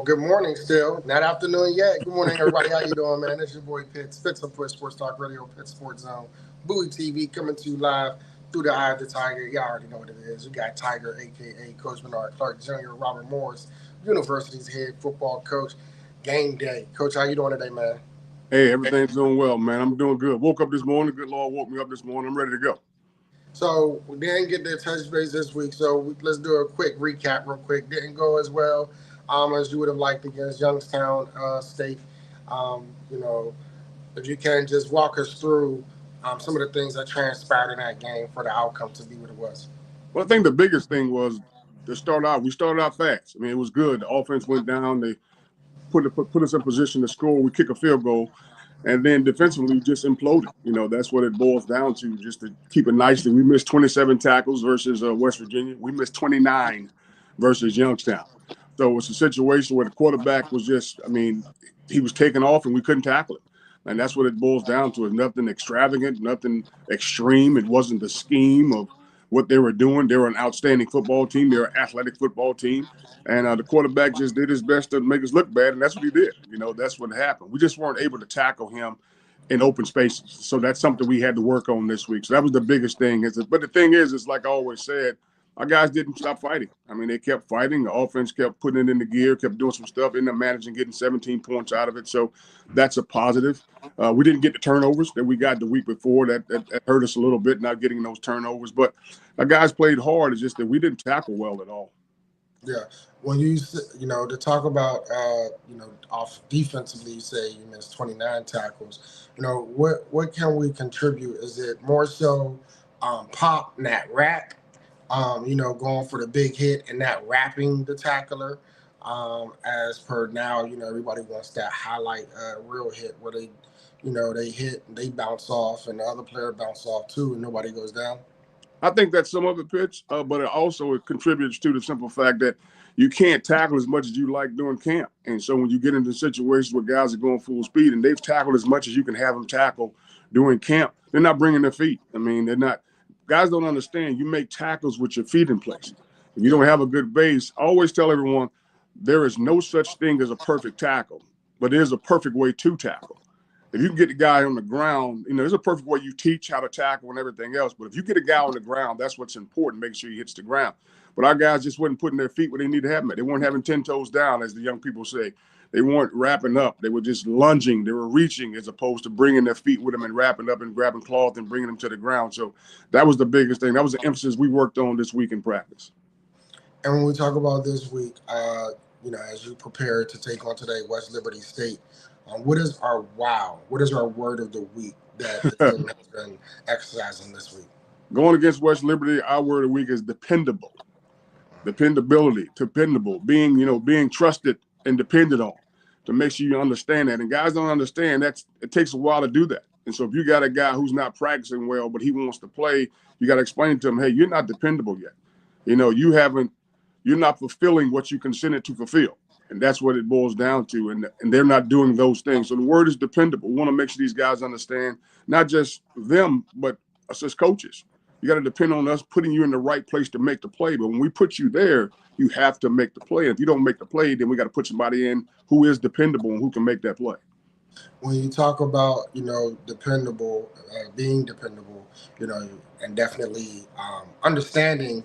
Good morning still. Not afternoon yet. Good morning, everybody. How you doing, man? It's your boy Pitts. Pitts and Foot Sports Talk Radio, Pitt Sports Zone. Bowie TV coming to you live through the eye of the Tiger. Y'all already know what it is. We got Tiger, a.k.a. Coach Bernard Clark Jr., Robert Morris, University's head football coach. Game day. Coach, how you doing today, man? Hey, everything's doing well, man. I'm doing good. Woke up this morning. Good Lord woke me up this morning. I'm ready to go. So we didn't get the touch base this week, so let's do a quick recap real quick. Didn't go as well as you would have liked against Youngstown State. If you can just walk us through some of the things that transpired in that game for the outcome to be what it was. Well, I think the biggest thing was we started out fast. I mean, it was good. The offense went down. They put us in position to score. We kick a field goal. And then defensively, just imploded. That's what it boils down to, just to keep it nicely. We missed 27 tackles versus West Virginia. We missed 29 versus Youngstown. So it's a situation where the quarterback was he was taking off and we couldn't tackle him. And that's what it boils down to. It's nothing extravagant, nothing extreme. It wasn't the scheme of what they were doing. They were an outstanding football team. They were an athletic football team. And the quarterback just did his best to make us look bad, and that's what he did. That's what happened. We just weren't able to tackle him in open spaces. So that's something we had to work on this week. So that was the biggest thing. But the thing is like I always said, our guys didn't stop fighting. I mean, they kept fighting. The offense kept putting it in the gear, kept doing some stuff, ended up managing getting 17 points out of it. So that's a positive. We didn't get the turnovers that we got the week before. That hurt us a little bit, not getting those turnovers. But our guys played hard. It's just that we didn't tackle well at all. Yeah. When to talk about, off defensively, you say you missed 29 tackles. What can we contribute? Is it more so pop, not rap? Going for the big hit and not wrapping the tackler. As per now, everybody wants that highlight real hit where they hit, they bounce off, and the other player bounce off too, and nobody goes down. I think that's some of the pitch, but it contributes to the simple fact that you can't tackle as much as you like during camp. And so when you get into situations where guys are going full speed and they've tackled as much as you can have them tackle during camp, they're not bringing their feet. I mean, they're not. Guys don't understand. You make tackles with your feet in place. If you don't have a good base, I always tell everyone there is no such thing as a perfect tackle, but there's a perfect way to tackle. If you can get the guy on the ground, there's a perfect way you teach how to tackle and everything else. But if you get a guy on the ground, that's what's important, making sure he hits the ground. But our guys just wasn't putting their feet where they need to have them at. They weren't having 10 toes down, as the young people say. They weren't wrapping up. They were just lunging. They were reaching as opposed to bringing their feet with them and wrapping up and grabbing cloth and bringing them to the ground. So that was the biggest thing. That was the emphasis we worked on this week in practice. And when we talk about this week, as you prepare to take on today West Liberty State, what is our wow? What is our word of the week that the team has been exercising this week? Going against West Liberty, our word of the week is dependable. Dependability, dependable, being trusted and depended on, to make sure you understand that. And guys don't understand that it takes a while to do that. And so if you got a guy who's not practicing well, but he wants to play, you got to explain to him, hey, you're not dependable yet. You're not fulfilling what you consented to fulfill. And that's what it boils down to. And they're not doing those things. So the word is dependable. We want to make sure these guys understand, not just them, but us as coaches. You got to depend on us putting you in the right place to make the play. But when we put you there, you have to make the play. And if you don't make the play, then we got to put somebody in who is dependable and who can make that play. When you talk about, dependable, being dependable, and definitely understanding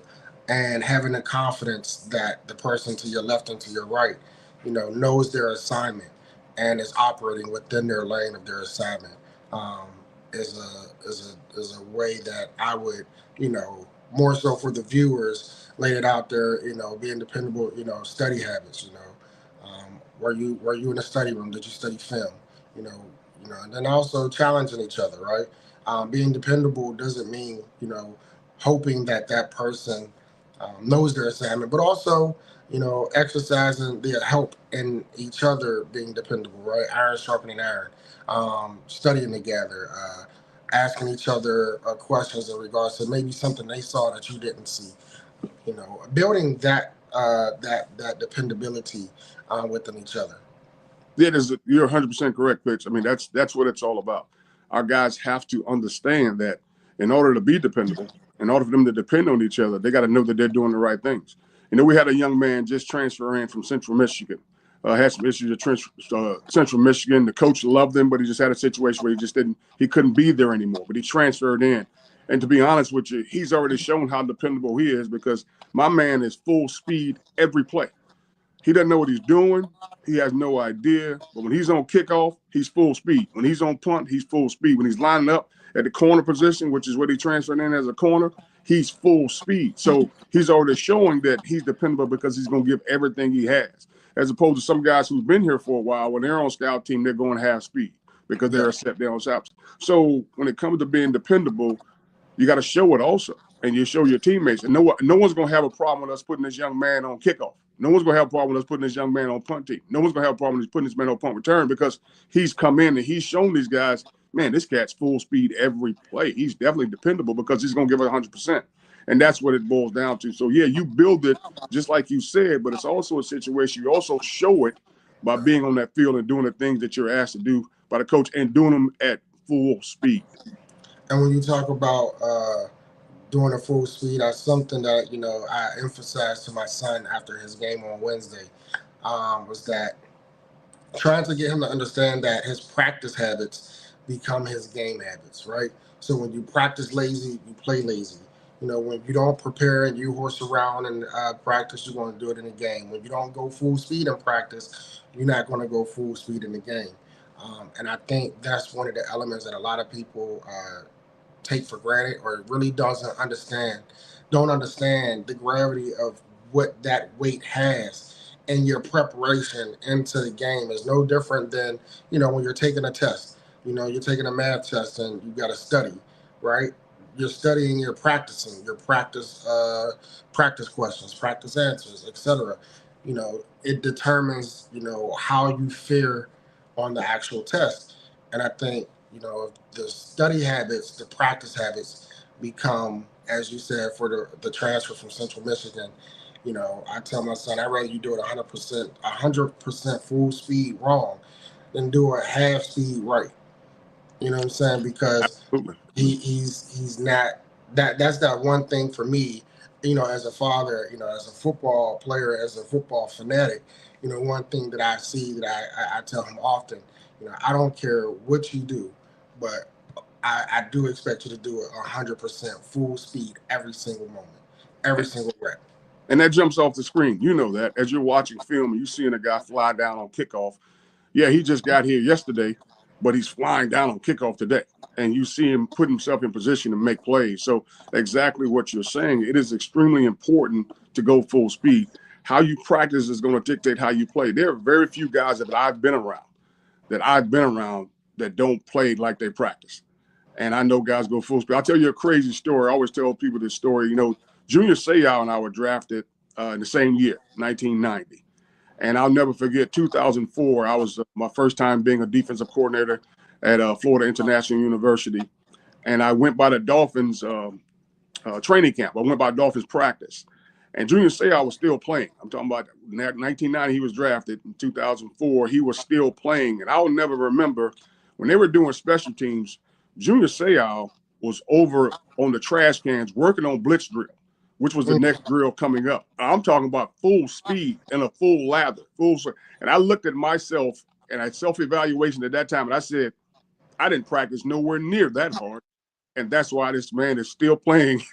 and having the confidence that the person to your left and to your right, knows their assignment and is operating within their lane of their assignment, is a way that I would, more so for the viewers, lay it out there, being dependable, study habits, were you in a study room? Did you study film? And then also challenging each other, right? Being dependable doesn't mean, hoping that person knows their assignment, but also, exercising their help in each other being dependable, right? Iron sharpening iron, studying together, asking each other questions in regards to maybe something they saw that you didn't see. Building that dependability within each other. You're 100% correct, Pitch. I mean, that's what it's all about. Our guys have to understand that in order to be dependable, in order for them to depend on each other, they got to know that they're doing the right things. We had a young man just transfer in from Central Michigan. Had some issues at Central Michigan. The coach loved him, but he just had a situation where he couldn't be there anymore. But he transferred in. And to be honest with you, he's already shown how dependable he is because my man is full speed every play. He doesn't know what he's doing. He has no idea. But when he's on kickoff, he's full speed. When he's on punt, he's full speed. When he's lining up at the corner position, which is what he transferred in as a corner, he's full speed. So he's already showing that he's dependable because he's going to give everything he has. As opposed to some guys who've been here for a while, when they're on scout team, they're going half speed because Yeah. they're set down south. So when it comes to being dependable, you got to show it also, and you show your teammates. And no one's going to have a problem with us putting this young man on kickoff. No one's going to have a problem with us putting this young man on punt team. No one's going to have a problem with us putting this man on punt return because he's come in and he's shown these guys, man, this cat's full speed every play. He's definitely dependable because he's going to give it 100%. And that's what it boils down to. So, yeah, you build it just like you said, but it's also a situation you also show it by being on that field and doing the things that you're asked to do by the coach and doing them at full speed. And when you talk about doing a full speed, that's something that I emphasized to my son after his game on Wednesday. Was that trying to get him to understand that his practice habits become his game habits, right? So when you practice lazy, you play lazy. When you don't prepare and you horse around in practice, you're going to do it in the game. When you don't go full speed in practice, you're not going to go full speed in the game. And I think that's one of the elements that a lot of people take for granted or really don't understand the gravity of what that weight has in your preparation into the game is no different than when you're taking a test. You're taking a math test and you got to study, right? You're studying, you're practicing, your practice questions, practice answers, etc. It determines how you fare on the actual test. And I think if the study habits, the practice habits become, as you said, for the transfer from Central Michigan. I tell my son, I'd rather you do it 100% full speed wrong than do it half speed right. You know what I'm saying? Because Absolutely. he's not that's that one thing for me, as a father, as a football player, as a football fanatic, one thing that I see that I tell him often, I don't care what you do, but I do expect you to do it 100% full speed every single moment, every single rep. And that jumps off the screen. You know that as you're watching film and you seeing a guy fly down on kickoff. Yeah, he just got here yesterday, but he's flying down on kickoff today. And you see him put himself in position to make plays. So exactly what you're saying, it is extremely important to go full speed. How you practice is going to dictate how you play. There are very few guys that I've been around that don't play like they practice. And I know guys go full speed. I'll tell you a crazy story. I always tell people this story. Junior Seau and I were drafted in the same year, 1990. And I'll never forget 2004. I was my first time being a defensive coordinator at Florida International University. And I went by the Dolphins training camp. I went by Dolphins practice. And Junior Seau was still playing. I'm talking about 1990. He was drafted in 2004. He was still playing. And I'll never remember when they were doing special teams, Junior Seau was over on the trash cans working on blitz drill, which was the next drill coming up. I'm talking about full speed and a full lather, and I looked at myself and I self-evaluation at that time, and I said, I didn't practice nowhere near that hard, and that's why this man is still playing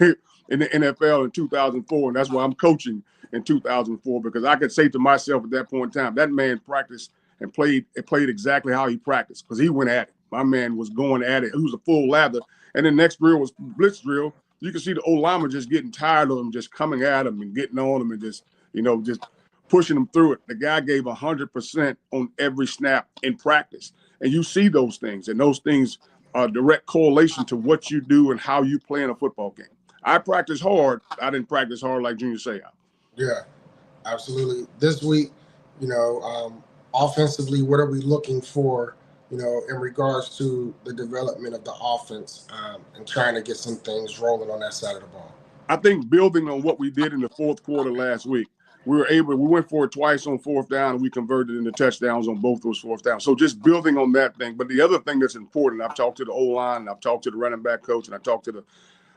in the NFL in 2004, and that's why I'm coaching in 2004 because I could say to myself at that point in time, that man practiced and played exactly how he practiced because he went at it. My man was going at it. He was a full lather, and the next drill was blitz drill. You can see the old lineman just getting tired of him, just coming at him and getting on him and just pushing him through it. The guy gave 100% on every snap in practice, and you see those things, and those things are direct correlation to what you do and how you play in a football game. I practice hard. I didn't practice hard like Junior say. Yeah, absolutely. This week, you know, offensively, what are we looking for? You know, in regards to the development of the offense and trying to get some things rolling on that side of the ball. I think building on what we did in the fourth quarter last week, we went for it twice on fourth down, and we converted into touchdowns on both those fourth downs. So just building on that thing. But the other thing that's important, I've talked to the O-line, and I've talked to the running back coach, and I talked to the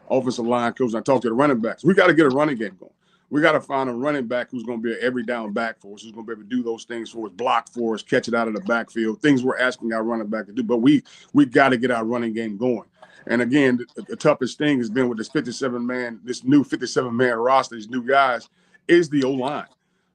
offensive line coach, and I talked to the running backs. We got to get a running game going. We got to find a running back who's going to be an every down back for us, who's going to be able to do those things for us, block for us, catch it out of the backfield, things we're asking our running back to do. But we got to get our running game going. And again, the toughest thing has been with this new 57-man roster, these new guys, is the O-line.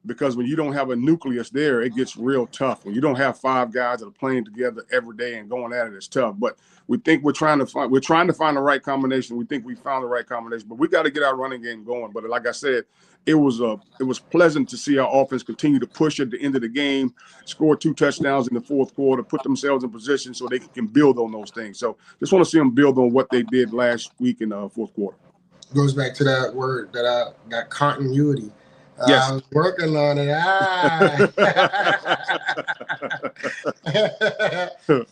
Because when you don't have a nucleus there, it gets real tough. When you don't have five guys that are playing together every day and going at it, it's tough. But we think we're trying to find the right combination. We think we found the right combination, but we got to get our running game going. But like I said, it was pleasant to see our offense continue to push at the end of the game, score 2 touchdowns in the fourth quarter, put themselves in position so they can build on those things. So just want to see them build on what they did last week in the fourth quarter. Goes back to that word that continuity. Yes. I was working on it.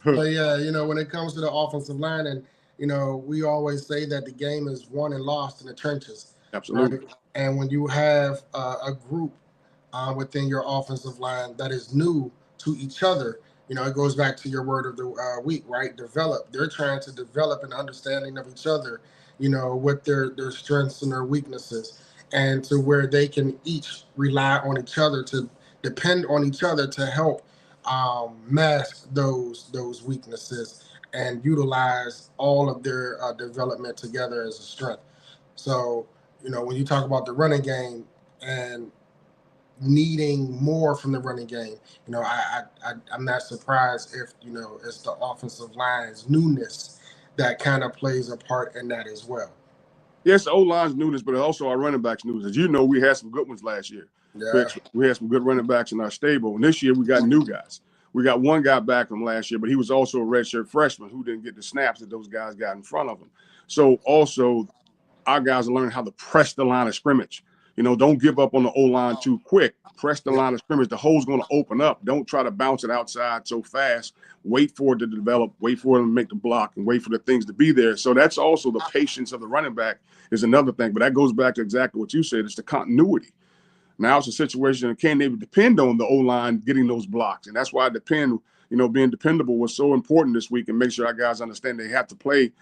But yeah, you know, when it comes to the offensive line, and you know, we always say that the game is won and lost in the trenches. Absolutely. Right? And when you have a group within your offensive line that is new to each other, you know, it goes back to your word of the week, right? Develop. They're trying to develop an understanding of each other, you know, what their strengths and their weaknesses, and to where they can each rely on each other, to depend on each other to help mask those weaknesses and utilize all of their development together as a strength. So, you know, when you talk about the running game and needing more from the running game, you know, I'm not surprised if, you know, it's the offensive line's newness that kind of plays a part in that as well. Yes, the O-line's newness, but also our running backs' newness. As you know, we had some good ones last year. Yeah. We had some good running backs in our stable. And this year we got new guys. We got one guy back from last year, but he was also a redshirt freshman who didn't get the snaps that those guys got in front of him. So also our guys are learning how to press the line of scrimmage. You know, don't give up on the O-line too quick. Press the line of scrimmage. The hole's going to open up. Don't try to bounce it outside so fast. Wait for it to develop. Wait for it to make the block and wait for the things to be there. So that's also the patience of the running back is another thing. But that goes back to exactly what you said. It's the continuity. Now it's a situation that can't even depend on the O-line getting those blocks. And that's why being dependable was so important this week, and make sure our guys understand they have to play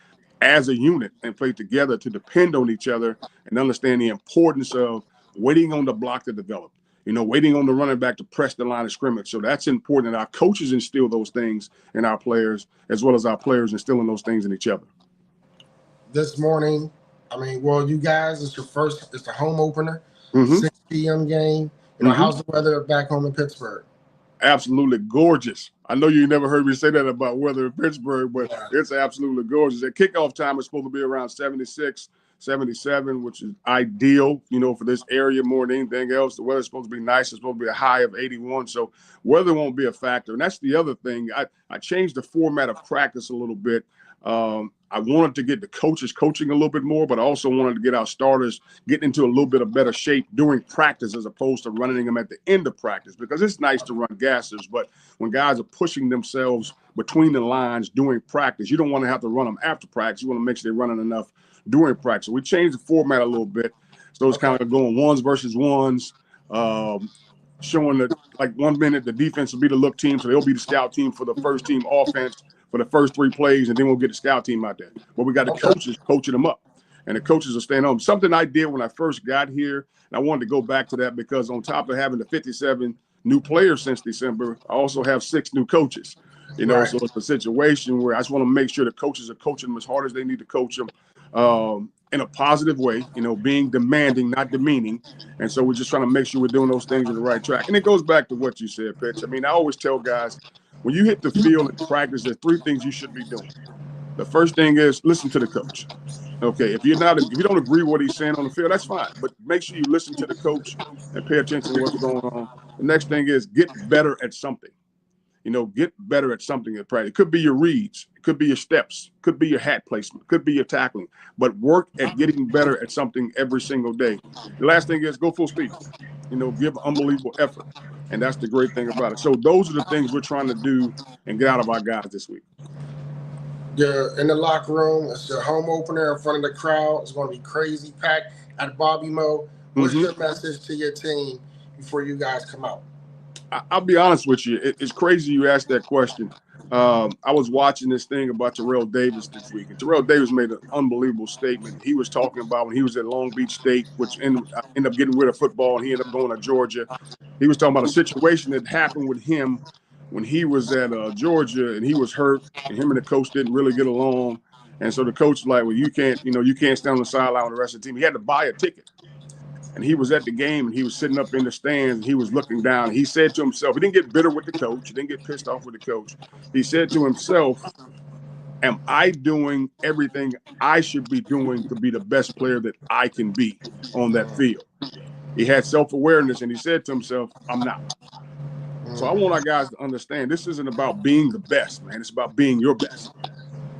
as a unit and play together to depend on each other and understand the importance of waiting on the block to develop, you know, waiting on the running back to press the line of scrimmage. So that's important. And our coaches instill those things in our players, as well as our players instilling those things in each other. This morning, I mean, well, you guys, it's the home opener, 6 p.m. game. You know, how's the weather back home in Pittsburgh? Absolutely gorgeous. I know you never heard me say that about weather in Pittsburgh, but it's absolutely gorgeous. At kickoff time, it's supposed to be around 76, 77, which is ideal, you know, for this area more than anything else. The weather's supposed to be nice. It's supposed to be a high of 81, so weather won't be a factor. And that's the other thing. I changed the format of practice a little bit. I wanted to get the coaches coaching a little bit more, but I also wanted to get our starters getting into a little bit of better shape during practice as opposed to running them at the end of practice, because it's nice to run gassers, but when guys are pushing themselves between the lines during practice, you don't want to have to run them after practice. You want to make sure they're running enough during practice. So we changed the format a little bit. So it's kind of going ones versus ones, showing that like 1 minute the defense will be the look team, so they'll be the scout team for the first team offense for the first 3 plays, and then we'll get the scout team out there. But we got the coaches coaching them up, and the coaches are staying home. Something I did when I first got here, and I wanted to go back to that because on top of having the 57 new players since December, I also have 6 new coaches. You know, so it's a situation where I just want to make sure the coaches are coaching them as hard as they need to coach them in a positive way, you know, being demanding, not demeaning. And so we're just trying to make sure we're doing those things in the right track. And it goes back to what you said, Pitch. I mean, I always tell guys, when you hit the field and practice, there's 3 things you should be doing. The first thing is listen to the coach. Okay, if you don't agree with what he's saying on the field, that's fine. But make sure you listen to the coach and pay attention to what's going on. The next thing is get better at something. You know, get better at something at practice. It could be your reads. It could be your steps, could be your hat placement, could be your tackling, but work at getting better at something every single day. The last thing is go full speed, give unbelievable effort. And that's the great thing about it. So those are the things we're trying to do and get out of our guys this week. You're in the locker room. It's your home opener in front of the crowd. It's going to be crazy packed at Bobby Mo. What's Mm-hmm. your message to your team before you guys come out? I'll be honest with you. It's crazy you asked that question. I was watching this thing about Terrell Davis this week, and Terrell Davis made an unbelievable statement. He was talking about when he was at Long Beach State, which ended up getting rid of football, and he ended up going to Georgia. He was talking about a situation that happened with him when he was at Georgia, and he was hurt, and him and the coach didn't really get along. And so the coach was like, "Well, you can't stand on the sideline with the rest of the team." He had to buy a ticket. And he was at the game and he was sitting up in the stands and he was looking down. He said to himself, he didn't get bitter with the coach. He didn't get pissed off with the coach. He said to himself, am I doing everything I should be doing to be the best player that I can be on that field? He had self-awareness and he said to himself, I'm not. So I want our guys to understand this isn't about being the best, man. It's about being your best.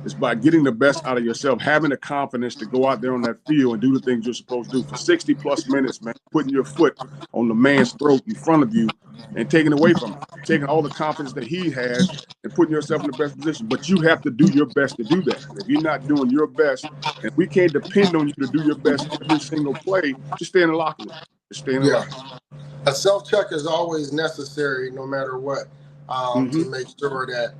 It's by getting the best out of yourself, having the confidence to go out there on that field and do the things you're supposed to do for 60 plus minutes, man, putting your foot on the man's throat in front of you and taking away from him, taking all the confidence that he has and putting yourself in the best position. But you have to do your best to do that. And if you're not doing your best, and we can't depend on you to do your best every single play, just stay in the locker room. Just stay in the locker room. A self-check is always necessary no matter what, to make sure that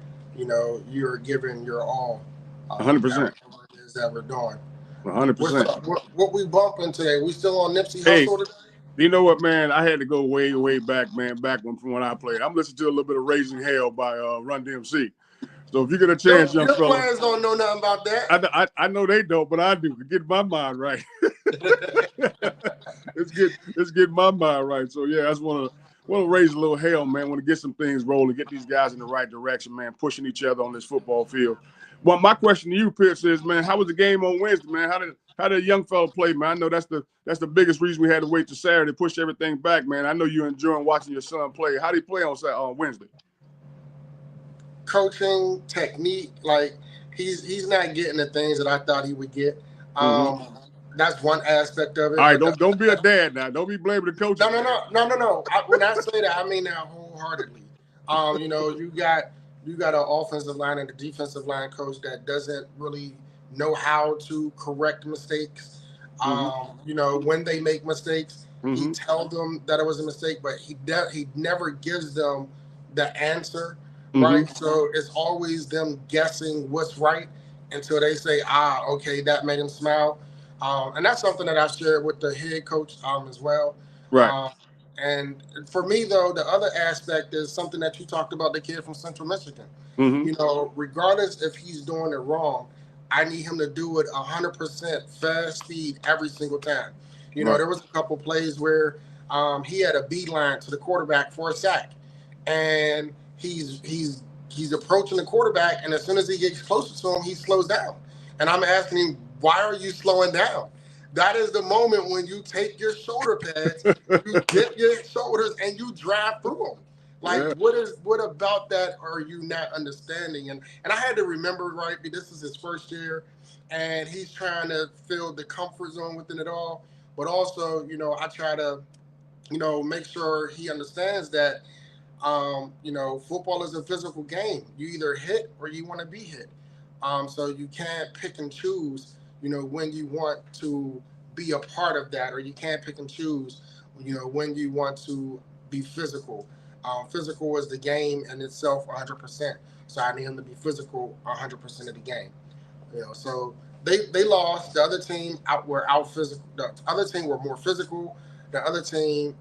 you're giving your all. 100%. Whatever it is that we're doing. 100%. What we bumping today? We still on Nipsey Hey, Hussle today? you know what, man? I had to go way, way back, man, from when I played. I'm listening to a little bit of Raising Hell by Run DMC. So if you get a chance, young your fella. players don't know nothing about that. I know they don't, but I do. To get my mind right. Let's get my mind right. So yeah, I just want to raise a little hell, man. Want to get some things rolling, get these guys in the right direction, man, pushing each other on this football field. Well, my question to you, Pierce, is, man, how was the game on Wednesday, man? How did a young fella play, man? I know that's the biggest reason we had to wait till Saturday, push everything back, man. I know you're enjoying watching your son play. How did he play on Wednesday? Coaching, technique, like he's not getting the things that I thought he would get. That's one aspect of it. All right, don't be a dad now. Don't be blaming the coach. No. When I say that, I mean that wholeheartedly. You got an offensive line and a defensive line coach that doesn't really know how to correct mistakes. When they make mistakes, he tells them that it was a mistake, but he never gives them the answer, right? So it's always them guessing what's right until they say, okay, that made him smile. And that's something that I've shared with the head coach as well. Right. And for me, though, the other aspect is something that you talked about, the kid from Central Michigan. Regardless if he's doing it wrong, I need him to do it 100% fast speed every single time. There was a couple plays where he had a beeline to the quarterback for a sack, and he's approaching the quarterback, and as soon as he gets closer to him, he slows down. And I'm asking him, why are you slowing down? That is the moment when you take your shoulder pads, you dip your shoulders, and you drive through them. Like, what about that are you not understanding? And I had to remember, right, this is his first year, and he's trying to fill the comfort zone within it all. But also, I try to, make sure he understands that, football is a physical game. You either hit or you want to be hit. So you can't pick and choose, when you want to be a part of that, or you can't pick and choose, when you want to be physical. Physical is the game in itself 100%. So I need him to be physical 100% of the game. So they lost. The other team were out physical. The other team were more physical. The other team,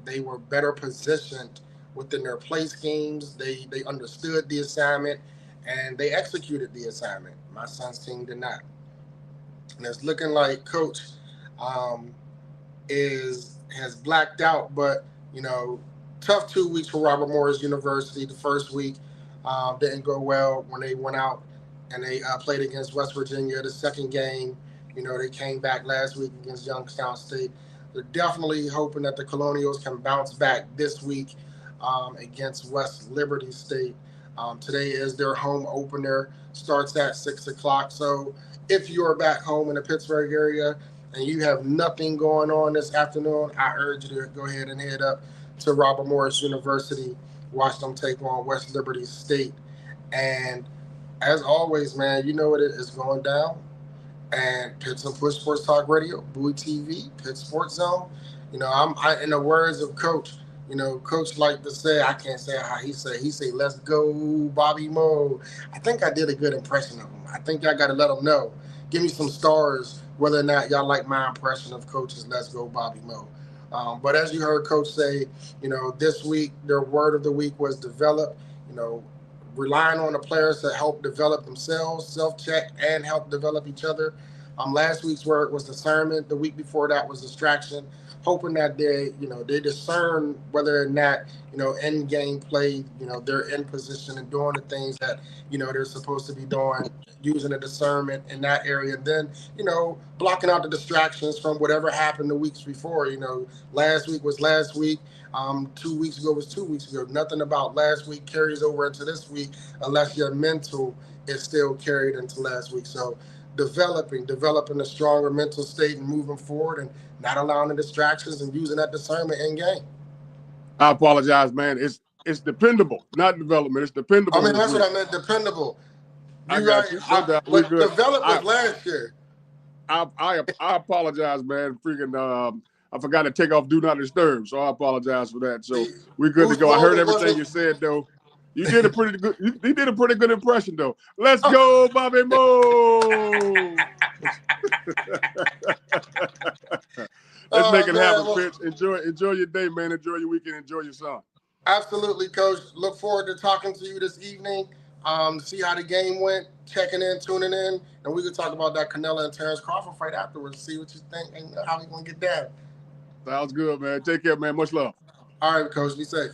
they were better positioned within their play schemes. They understood the assignment and they executed the assignment. My son's team did not. And it's looking like Coach has blacked out, but tough 2 weeks for Robert Morris University. The first week didn't go well when they went out and they played against West Virginia. The second game, they came back last week against Youngstown State. They're definitely hoping that the Colonials can bounce back this week against West Liberty State. Today is their home opener. Starts at 6 o'clock. So if you're back home in the Pittsburgh area and you have nothing going on this afternoon, I urge you to go ahead and head up to Robert Morris University. Watch them take on West Liberty State. And as always, man, you know what it is going down. And Pitts and Push Sports Talk Radio, Bowie TV, Pitt Sports Zone. In the words of Coach. Coach like to say, I can't say how he say. He say, "Let's go, Bobby Moe." I think I did a good impression of him. I think y'all got to let him know. Give me some stars whether or not y'all like my impression of Coach's "Let's go, Bobby Moe." But as you heard Coach say, this week their word of the week was develop. You know, relying on the players to help develop themselves, self-check, and help develop each other. Last week's word was discernment. The week before that was distraction. Hoping that they discern whether or not in game play, they're in position and doing the things that they're supposed to be doing, using the discernment in that area. And then blocking out the distractions from whatever happened the weeks before. Last week was last week. 2 weeks ago was 2 weeks ago. Nothing about last week carries over into this week unless your mental is still carried into last week. So developing a stronger mental state and moving forward and not allowing the distractions and using that discernment in game. I apologize, man. It's dependable, not development. It's I dependable mean, this that's what week. I meant, dependable. I You got right. you. No doubt. We good. Develop was last year. I apologize, man. Freaking I forgot to take off do not disturb, so I apologize for that. So See, we're good to whose go. I heard slogan everything wasn't you said though. You did a pretty good. You did a pretty good impression though. Let's go, Bobby Moe. Let's make oh it man, happen, well, Pitch. Enjoy your day, man. Enjoy your weekend. Enjoy your son. absolutely, Coach. Look forward to talking to you this evening. See how the game went, checking in, tuning in, and we could talk about that Canelo and Terrence Crawford fight afterwards. See what you think and how we gonna get down. Sounds good, man. Take care, man. Much love. All right, Coach. Be safe.